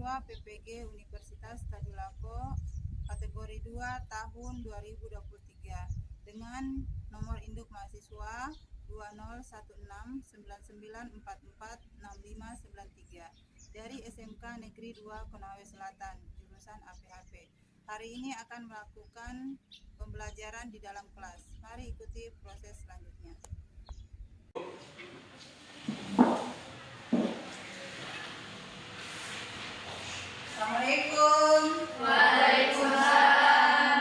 mahasiswa PPG Universitas Tadulako kategori 2 tahun 2023 dengan nomor induk mahasiswa 201699446593 dari SMK Negeri 2 Konawe Selatan jurusan APHP. Hari ini akan melakukan pembelajaran di dalam kelas. Mari ikuti proses selanjutnya. Assalamualaikum. Waalaikumsalam.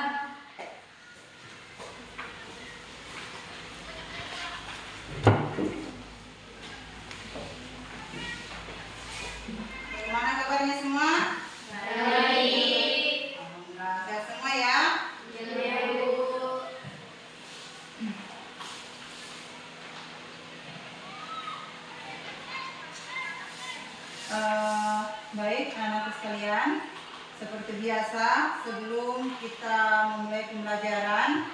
Bagaimana kabarnya semua? Baik. Alhamdulillah, sehat semua ya? Iya, Bu. Baik anak-anak sekalian, seperti biasa sebelum kita memulai pembelajaran,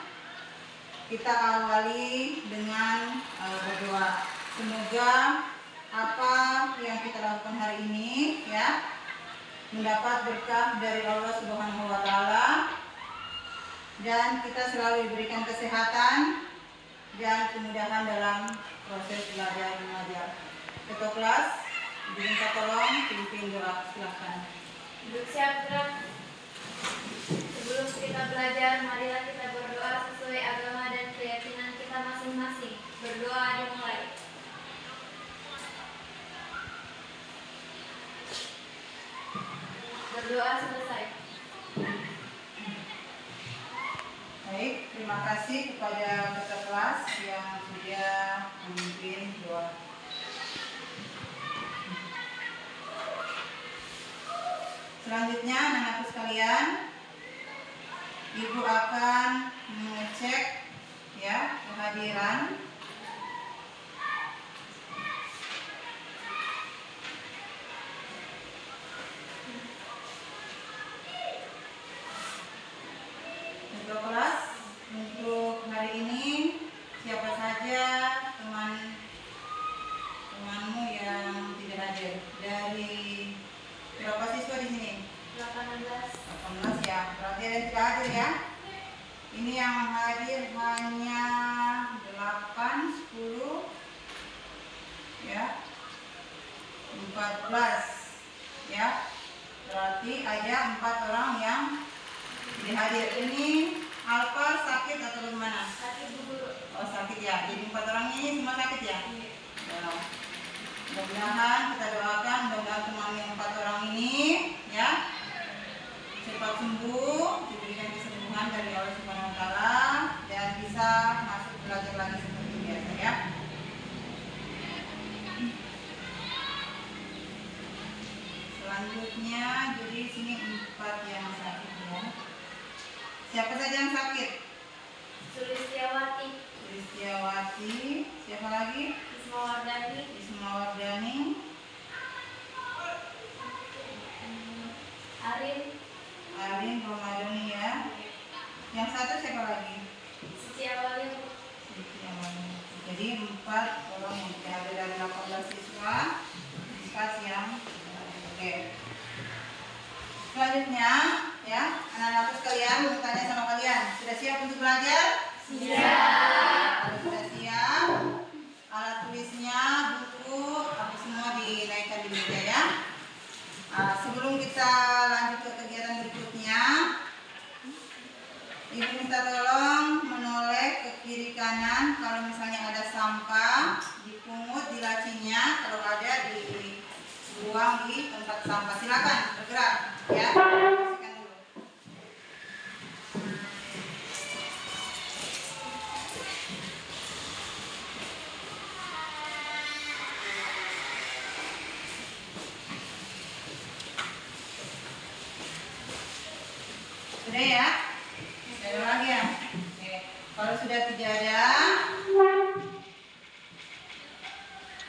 kita awali dengan berdoa. Semoga apa yang kita lakukan hari ini ya mendapat berkah dari Allah Subhanahu wa taala dan kita selalu diberikan kesehatan dan kemudahan dalam proses belajar mengajar. Ketua kelas, diminta tolong pimpin doa, silakan. Duduk siap gerak. Sebelum kita belajar, marilah kita berdoa sesuai agama dan keyakinan kita masing-masing. Berdoa dimulai. Berdoa selesai. Baik, terima kasih kepada ketua kelas yang sudah memimpin doa. Selanjutnya, anak-anak sekalian, Ibu akan mengecek ya kehadiran. Ketua kelas, untuk hari ini siapa saja teman-temanmu yang tidak hadir? Dari berapa siswa di sini? 18. 18 ya, berarti ada yang tidak hadir ya. Ini yang hadir hanya 8, 10 ya, 14 ya. Berarti ada 4 orang yang tidak hadir. Ini Alfa sakit atau bagaimana? Sakit, Bu Guru. Oh sakit ya, jadi 4 orang ini semua sakit ya? Iya. Ya. Mudah-mudahan kita doakan mudah-mudahan teman yang 4 orang ini ya cepat sembuh, diberikan kesembuhan dari Allah Subhanahu wa taala dan bisa masuk belajar lagi seperti biasa ya. Selanjutnya jadi sini 4 yang sakit ya. Siapa saja yang sakit? Sulistiawati. Sulistiawati, siapa lagi? Ismawardani. Ismawardani, Arin Romadoni ya. Yang satu siapa lagi? Siti Awali. Jadi 4 orang yang tidak ada dari 18 siswa yang oke. Selanjutnya ya anak-anak sekalian mau tanya sama kalian, sudah siap untuk belajar? Siap. Kalau sudah siap, alat tulisnya, buku, apa semua dinaikkan di meja ya. Sebelum kita lanjut ke kegiatan berikutnya, Ibu minta tolong menoleh ke kiri kanan kalau misalnya ada sampah, dipungut di lacinya, kalau ada dibuang di tempat sampah. Silakan bergerak ya. Bersihkan dulu. Sudah ya? Ada lagi ya? Oke. Kalau sudah tidak ada,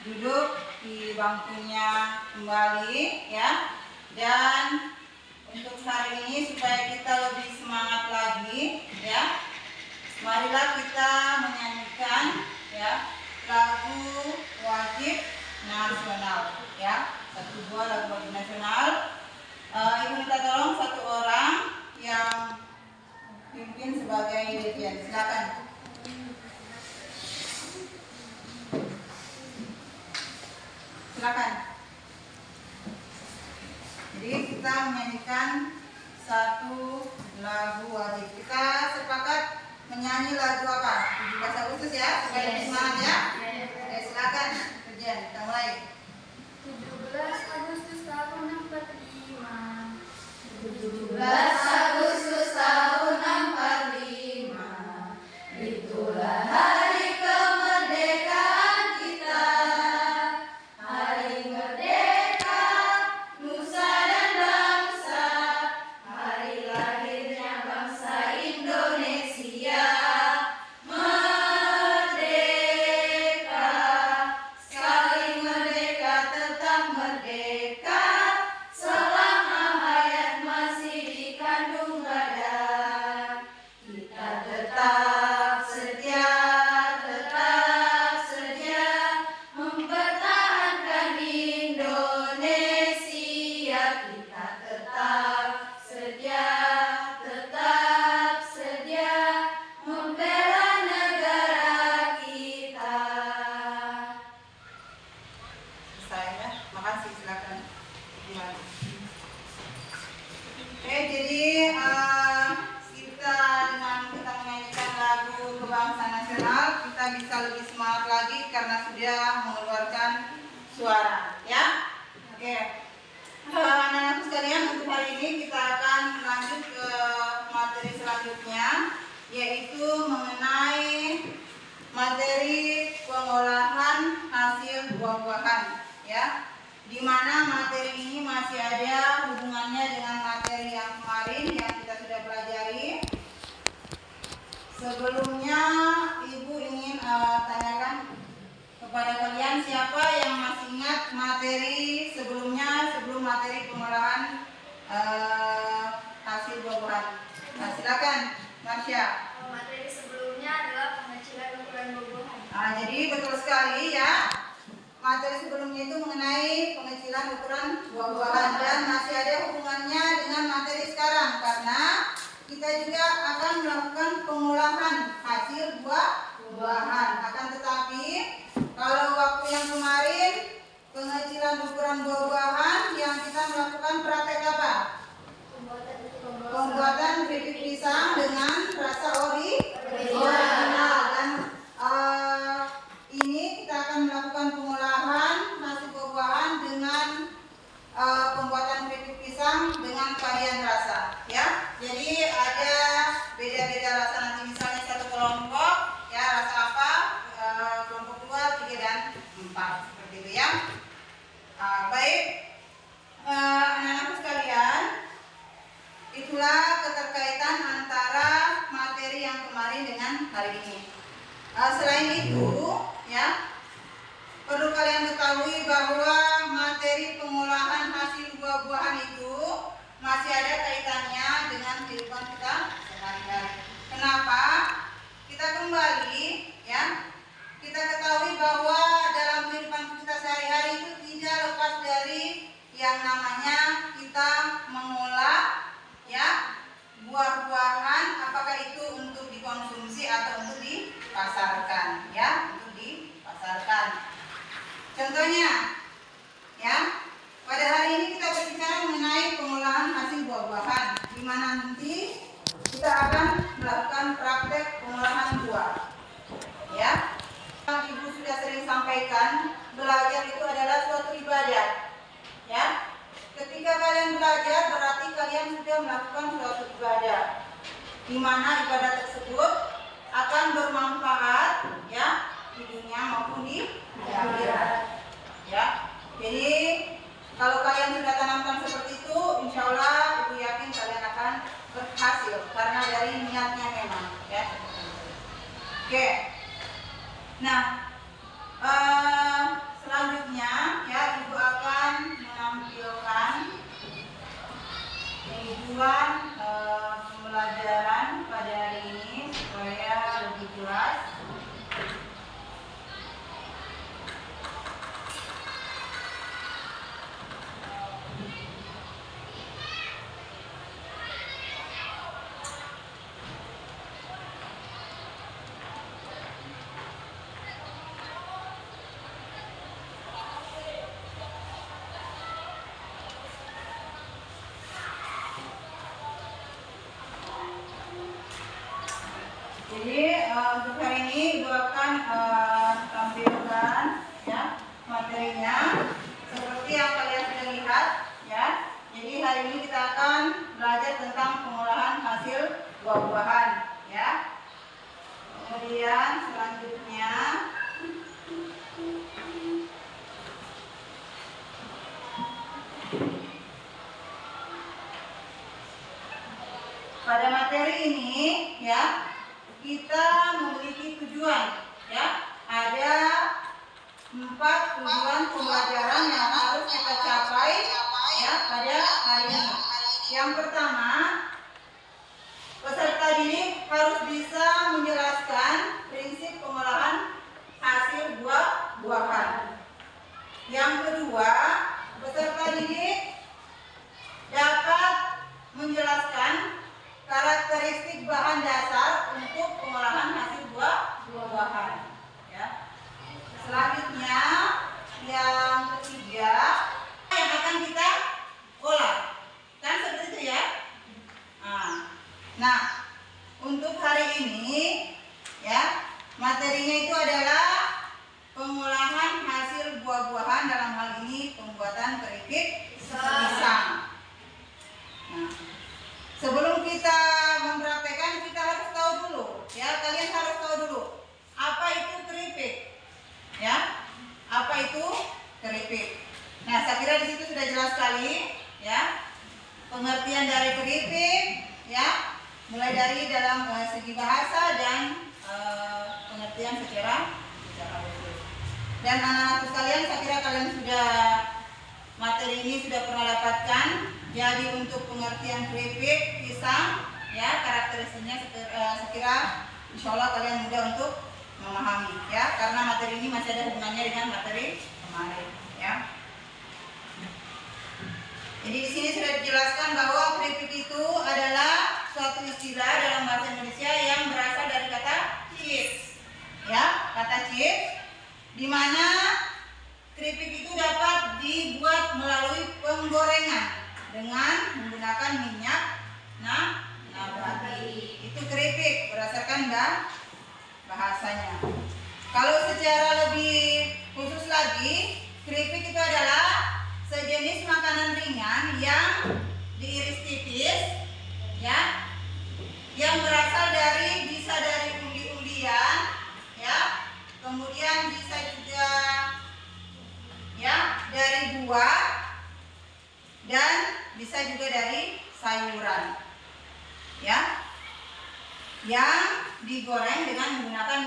duduk di bangkunya kembali ya. Dan untuk hari ini supaya kita lebih semangat lagi ya, marilah kita menyanyikan ya lagu wajib nasional ya. 1 2 lagu wajib nasional. Ibu minta tolong satu orang yang pimpin sebagai dirjen. Silakan. Silakan. Jadi kita menyanyikan satu lagu wajib. Kita sepakat menyanyi lagu apa? 17 Agustus ya, supaya lebih semangat ya. Oke, silakan. Dirjen, kita mulai. 17 Agustus tahun 45. 17 Agustus tahun 45, itulah hari kemerdekaan kita. Hari merdeka, nusa dan bangsa, hari lahirnya bangsa Indonesia. Merdeka, sekali merdeka tetap merdeka, selama hayat masih dikandung badan. Kita tetap setia mempertahankan Indonesia. Kita tetap setia membela negara kita. Selesai ya, makasih, silakan. Oke, jadi kita dengan kita menyanyikan lagu kebangsaan nasional, kita bisa lebih semangat lagi karena sudah mengeluarkan suara, ya. Oke, anak-anak sekalian, untuk hari ini kita akan lanjut ke materi selanjutnya, yaitu mengenai materi pengolahan hasil buah-buahan, ya. Di mana materi ini masih ada hubungannya dengan materi yang kemarin yang kita sudah pelajari. Sebelumnya Ibu ingin tanyakan kepada kalian, siapa yang masih ingat materi sebelumnya, sebelum materi pengolahan hasil buah-buahan? Nah, silakan, Marsha. Materi sebelumnya adalah pengecilan ukuran buah-buahan. Jadi betul sekali ya. Materi sebelumnya itu mengenai pengecilan ukuran buah-buahan dan masih ada hubungannya dengan materi sekarang karena kita juga akan melakukan pengolahan hasil buah-buahan. Akan tetapi kalau waktu yang kemarin pengecilan ukuran buah-buahan yang kita melakukan praktek apa? Pembuatan keripik pisang dengan rasa original dan ini kita akan melakukan pengolahan hasil buah-buahan dengan pembuatan keripik pisang dengan varian rasa, ya. Jadi ada beda-beda rasa nanti, misalnya satu kelompok, ya, rasa apa? Kelompok 2, 3 dan 4 seperti itu ya. Baik, anak-anak sekalian, itulah keterkaitan antara materi yang kemarin dengan hari ini. Selain itu, ya, perlu kalian ketahui bahwa materi pengolahan hasil buah-buahan itu masih ada kaitannya dengan kehidupan kita sehari-hari. Kenapa? Kita kembali, ya, kita ketahui bahwa dalam kehidupan kita sehari-hari itu tidak lepas dari yang namanya kita mengolah, ya, buah-buahan, apakah itu untuk dikonsumsi atau untuk dipasarkan, ya, untuk dipasarkan. Contohnya, ya, pada hari ini kita berbicara mengenai pengolahan hasil buah-buahan, di mana nanti kita akan melakukan praktek pengolahan buah, ya. Ibu sudah sering sampaikan, belajar itu adalah suatu ibadah, ya. Ketika kalian belajar berarti kalian sudah melakukan suatu ibadah, di mana ibadah tersebut akan bermanfaat, ya, di dunia maupun di akhirat, ya. Jadi kalau kalian sudah tanamkan seperti itu, insya Allah Ibu yakin kalian akan berhasil karena dari niatnya memang, ya. Oke. Nah, selanjutnya, ya, Ibu akan menampilkan tujuan pembelajaran pada hari ini supaya lebih jelas. Jadi untuk hari ini Ibu akan tampilkan ya materinya seperti yang kalian sudah lihat ya. Jadi hari ini kita akan belajar tentang pengolahan hasil buah-buahan ya. Kemudian selanjutnya pada materi ini ya kita memiliki tujuan ya. Ada 4 tujuan pembelajaran yang harus kita capai ya pada hari ini. Yang pertama, peserta didik harus bisa menjelaskan prinsip pengolahan hasil buah-buahan. Yang kedua, peserta didik dapat menjelaskan karakteristik bahan dasar untuk pengolahan hasil buah-buahan ya. Selanjutnya yang ketiga yang akan kita olah kan seperti itu ya. Nah untuk hari ini ya materinya itu adalah pengolahan hasil buah-buahan, dalam hal ini pembuatan keripik pisang. Nah, sebelum kita mempraktekkan kita harus tahu dulu ya, kalian harus tahu dulu apa itu keripik ya, apa itu keripik. Nah saya kira di situ sudah jelas sekali ya pengertian dari keripik ya, mulai dari dalam segi bahasa dan pengertian secara khusus. Dan anak-anak sekalian, saya kira kalian sudah materi ini sudah pernah dapatkan. Jadi untuk pengertian keripik pisang ya, karakteristiknya sekira insya Allah kalian mudah untuk memahami ya, karena materi ini masih ada hubungannya dengan materi kemarin ya. Jadi di sini sudah dijelaskan bahwa keripik itu adalah suatu istilah dalam bahasa Indonesia yang berasal dari kata chips ya, kata chips, di mana keripik itu dapat dibuat melalui penggorengan dengan menggunakan minyak nabati. Itu keripik berdasarkan bahasanya. Kalau secara lebih khusus lagi, keripik itu adalah sejenis makanan ringan yang diiris tipis ya, yang berasal bisa dari undi-undian ya, kemudian bisa juga ya dari buah, dan bisa juga dari sayuran ya, yang digoreng dengan menggunakan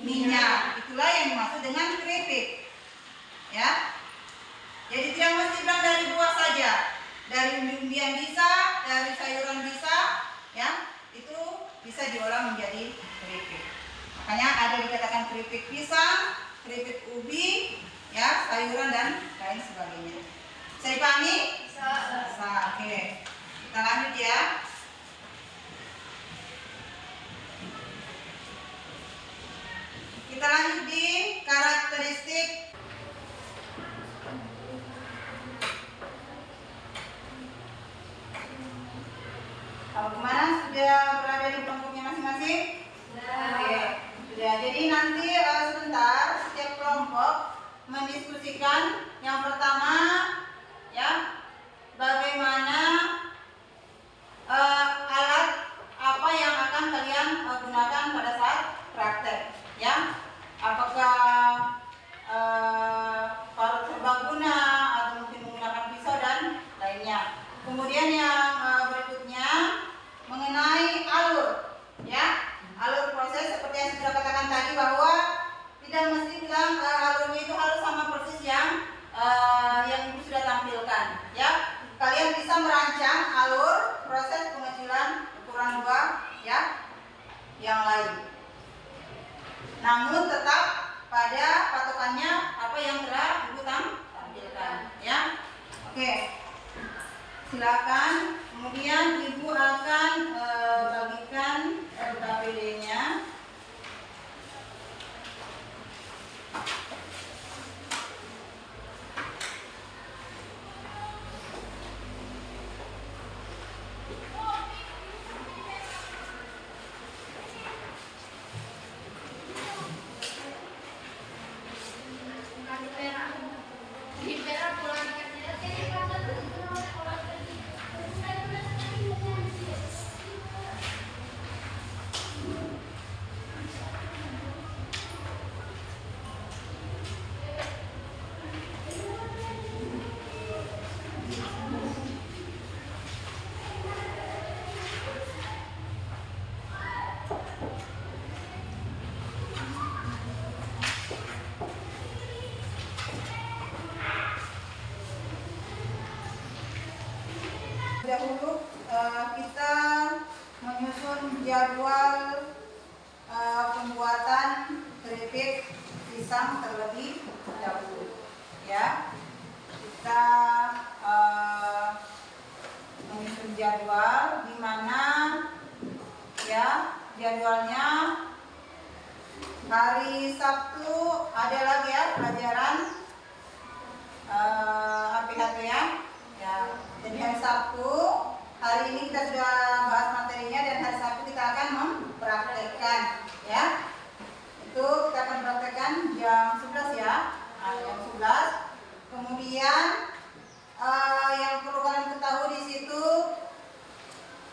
minyak. Itulah yang dimaksud dengan keripik ya. Jadi tidak mesti bilang dari buah saja, dari umbi-umbian bisa, dari sayuran bisa ya, itu bisa diolah menjadi keripik. Makanya ada dikatakan keripik pisang, keripik ubi ya, sayuran dan lain sebagainya. Bisa dipahami? Bisa. Oke. Kita lanjut ya. Kita lanjut di karakteristik. Kalau kemana sudah berada di kelompoknya masing-masing? Sudah. Oke. Sudah. Jadi nanti sebentar setiap kelompok mendiskusikan yang pertama ya, bagaimana alat apa yang akan kalian gunakan pada saat praktek ya, apakah parut serbaguna atau mungkin menggunakan pisau dan lainnya. Kemudian yang berikutnya mengenai alur ya, alur proses seperti yang sudah katakan tadi, bahwa tidak mesti bilang alurnya itu harus sama persis yang ibu sudah tampilkan ya. Kalian bisa merancang alur proses pengecilan ukuran buah ya yang lain, namun tetap pada patokannya apa yang telah ibu tampilkan ya. Oke, silakan. Kemudian ibu akan bagikan LKPD-nya. jadwal pembuatan keripik pisang terlebih dahulu. Ya, kita menyusun jadwal di mana ya jadwalnya hari Sabtu ada lagi ya pelajaran APHT ya. Jadi hari Sabtu, hari ini kita sudah bahas materinya dan hari Sabtu kita akan mempraktekkan ya. Itu kita akan praktekkan jam 11 ya. Jam 11. Kemudian yang perlu kalian ketahui di situ,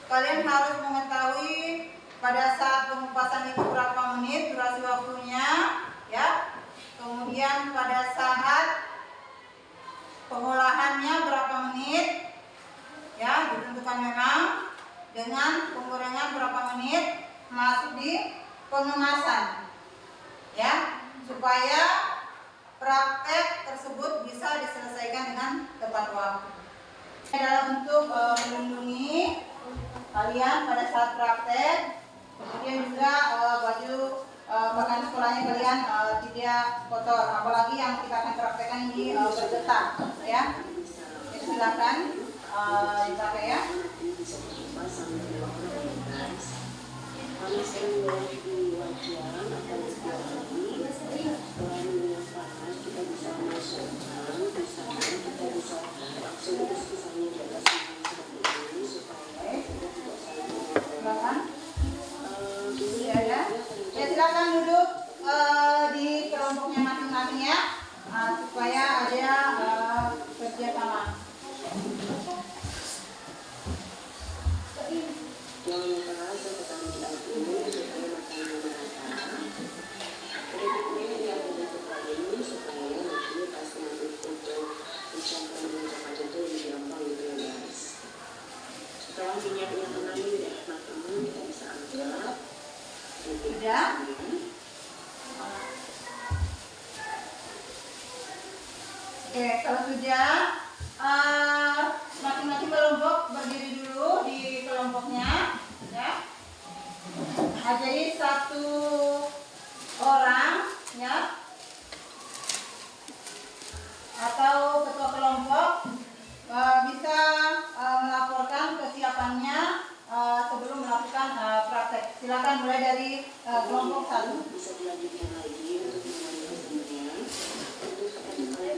kalian harus mengetahui pada saat pengupasan itu berapa menit durasi waktunya ya. Kemudian pada saat pengolahannya berapa menit ya, ditentukan memang dengan pengurangan berapa menit masuk di pengemasan ya, supaya praktek tersebut bisa diselesaikan dengan tepat waktu. Adalah untuk melindungi kalian pada saat praktek, kemudian juga baju pakaian sekolahnya kalian tidak kotor, apalagi yang kita akan praktekkan ini bergetar ya. Jadi silakan dipakai ya. Silakan duduk di kelompoknya masing-masing ya, supaya ada kerja sama. Setelah minyaknya mengalir di atas makanan, kita bisa angkat. Sudah. Oke, kalau sudah, masing-masing kelompok berdiri dulu di kelompoknya, ya. Jadi satu orang, ya, atau ketua kelompok bisa melaporkan kesiapannya sebelum melakukan praktek. Silakan mulai dari kelompok 1. Bisa dilanjutkan lagi untuk memulai.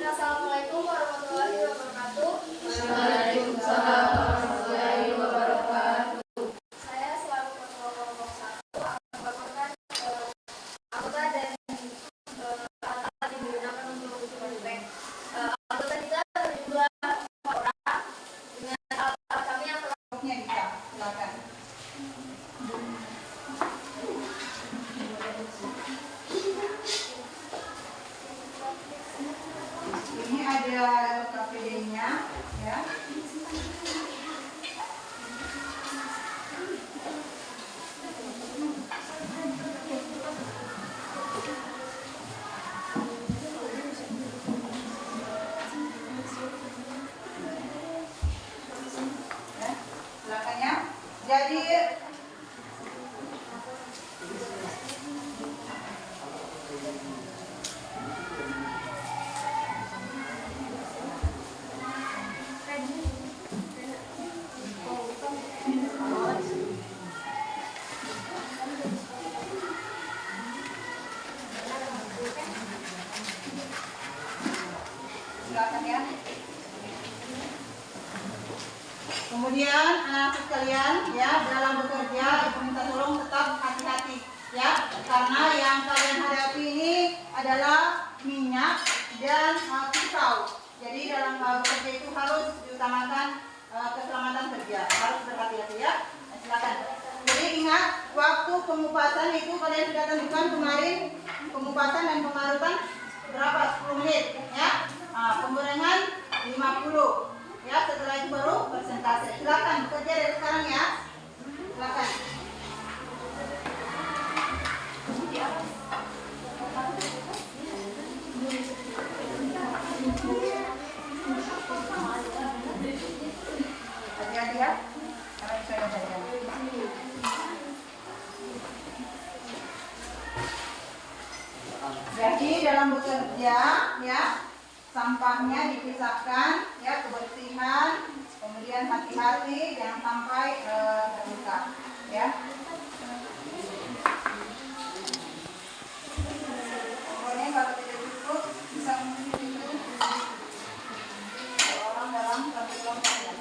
Assalamualaikum warahmatullahi wabarakatuh. Waalaikumsalam warahmatullahi wabarakatuh. Saya selaku ketua kelompok 1 akan melaporkan anggota dan alat yang digunakan untuk praktek. Anggota kita berjumlah 5 orang dengan alat kami yang telah Bisa, silakan. Ini ada KPD-nya, ya. Silakan ya. Jadi silakan ya. Kemudian anak-anak sekalian ya, dalam bekerja ibu minta tolong tetap hati-hati ya, karena yang kalian hadapi ini adalah minyak dan pisau. Jadi dalam bekerja itu harus diutamakan keselamatan kerja, harus berhati-hati ya. Nah, silakan. Jadi ingat, waktu pengupasan itu kalian sudah tentukan kemarin, pengupasan dan pengarutan berapa? 10 menit ya. Pengurangan 50 ya, setelah itu baru persentase. Silakan bekerja dari sekarang ya. Silakan. Hati-hati ya, karena bisa ada. dalam bekerja ya, sampahnya dipisahkan ya, kebersihan, kemudian hati-hati jangan sampai terluka ya. Pokoknya kalau tidak cukup bisa mengisi orang dalam satu kelompok ya.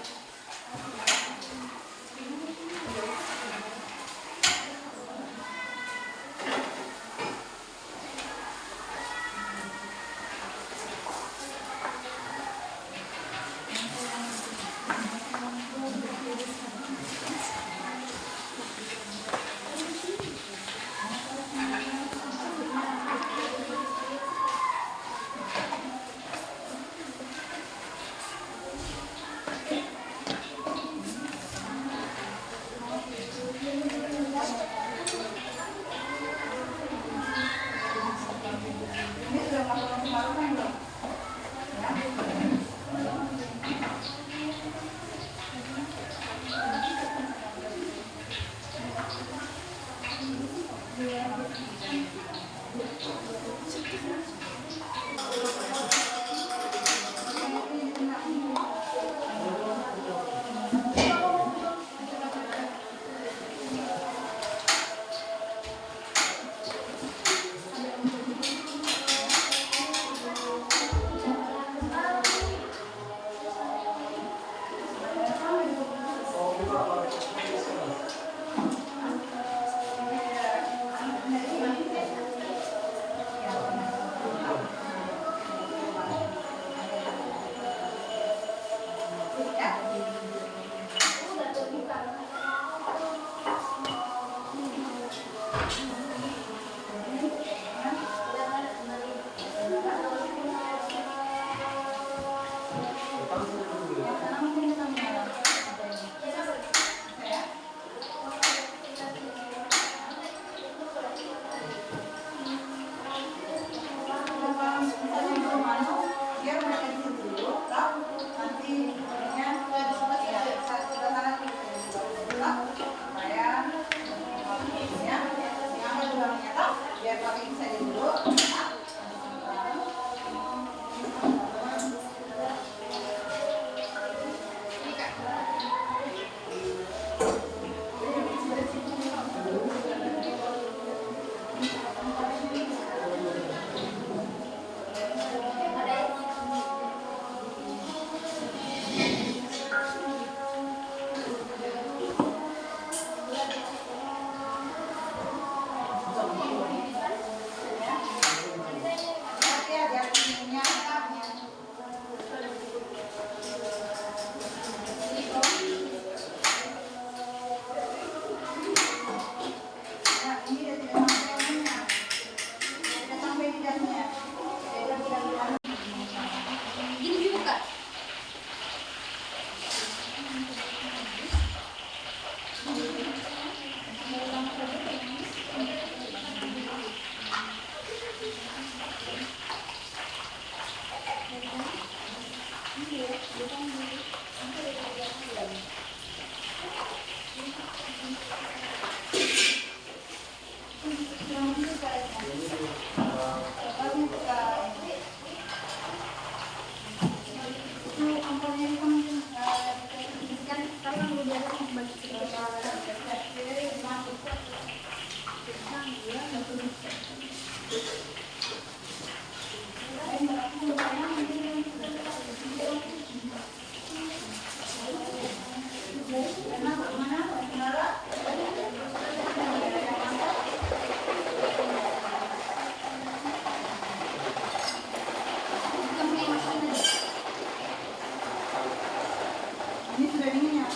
Ini sudah dingin ya?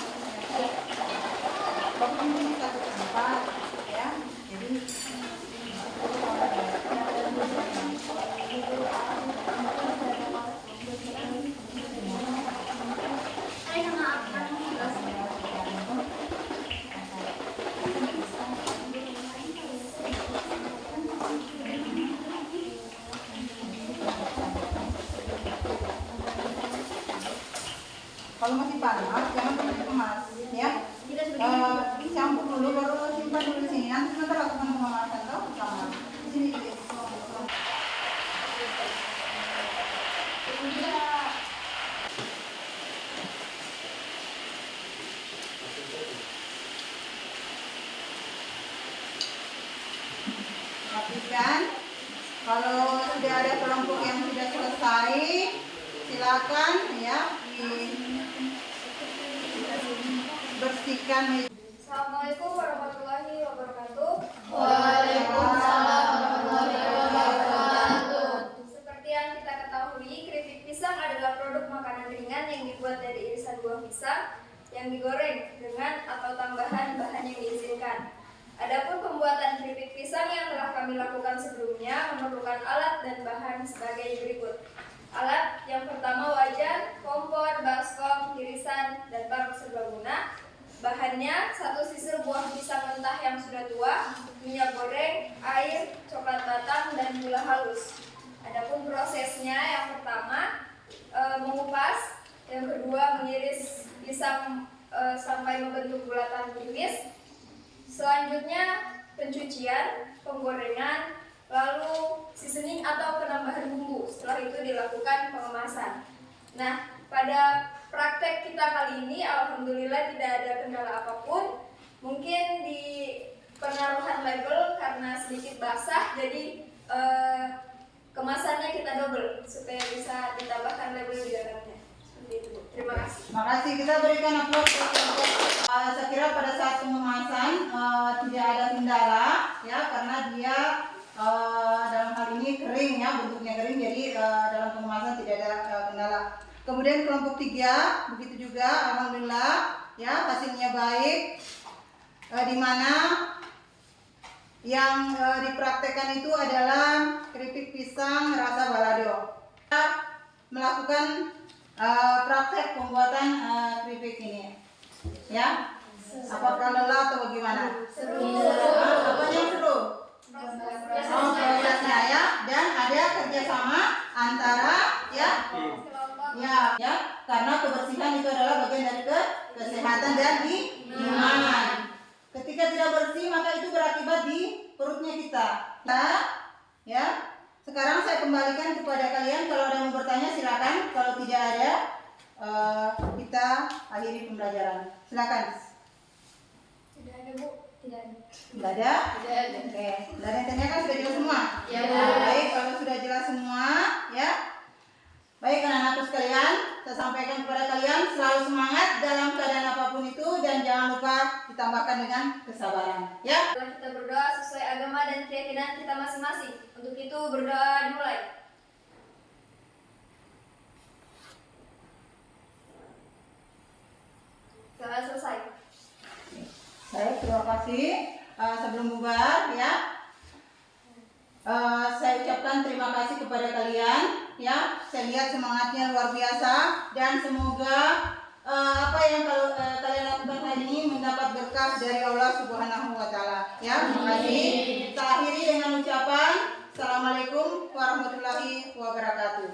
Bapak ini satu tempat ya. Jadi kalau masih panas, jangan dikemas ya. Campur dulu, baru simpan dulu di sini. Nanti sebentar lakukan pemanasan tuh sama. Di sini. Kalau sudah ada kelompok yang sudah selesai, silakan ya dibersihkan. Assalamualaikum warahmatullahi wabarakatuh. Waalaikumsalam warahmatullahi wabarakatuh. Seperti yang kita ketahui, keripik pisang adalah produk makanan ringan yang dibuat dari irisan buah pisang yang digoreng dengan atau tambahan bahan yang diizinkan. Adapun pembuatan keripik pisang yang telah kami lakukan sebelumnya memerlukan alat dan bahan sebagai berikut. Alat yang pertama wajan, kompor, baskom, irisan, dan parut serbaguna. Bahannya 1 sisir buah pisang mentah yang sudah tua, minyak goreng, air, coklat batang, dan gula halus. Adapun prosesnya, yang pertama mengupas, yang kedua mengiris pisang sampai membentuk bulatan tipis. Selanjutnya pencucian, penggorengan, lalu seasoning atau penambahan bumbu. Setelah itu dilakukan pengemasan. Nah, pada praktek kita kali ini alhamdulillah tidak ada kendala apapun. Mungkin di penaruhan label karena sedikit basah, jadi kemasannya kita double supaya bisa ditambahkan label di dalamnya. Seperti itu, Bu. Terima kasih. Terima kasih. Kita berikan aplaus. Saya kira pada saat pengemasan tidak ada kendala ya, karena dia dalam hal ini kering ya, bentuknya kering, jadi dalam pengemasan tidak ada kendala. Kemudian kelompok 3 begitu juga, alhamdulillah ya, hasilnya baik. Di mana yang dipraktekkan itu adalah keripik pisang rasa balado. Kita melakukan praktek pembuatan keripik ini ya. Apakah lelah atau bagaimana? Seru. Apanya yang seru? Prosesnya ya, dan ada kerjasama antara ya, karena kebersihan itu adalah bagian dari kesehatan dan iman. Ketika tidak bersih maka itu berakibat di perutnya kita. Nah, ya. Sekarang saya kembalikan kepada kalian, kalau ada yang mau bertanya silakan, kalau tidak ada kita akhiri pembelajaran. Silakan. Tidak ada, Bu. Tidak ada. Tidak ada? Tidak ada. Oke, tidak ada yang tanyakan, sudah jelas semua? Ya, Bu. Baik, kalau sudah jelas semua, ya. Baik anak-anakku sekalian, saya sampaikan kepada kalian selalu semangat dalam keadaan apapun itu, dan jangan lupa ditambahkan dengan kesabaran. Ya. Setelah kita berdoa sesuai agama dan keyakinan kita masing-masing. Untuk itu berdoa dimulai. Telah selesai. Baik, terima kasih. Sebelum bubar ya, saya ucapkan terima kasih kepada kalian ya. Saya lihat semangatnya luar biasa, dan semoga apa yang kalian lakukan hari ini mendapat berkah dari Allah Subhanahu wa taala ya. Terima kasih. Kita akhiri dengan ucapan Assalamualaikum warahmatullahi wabarakatuh.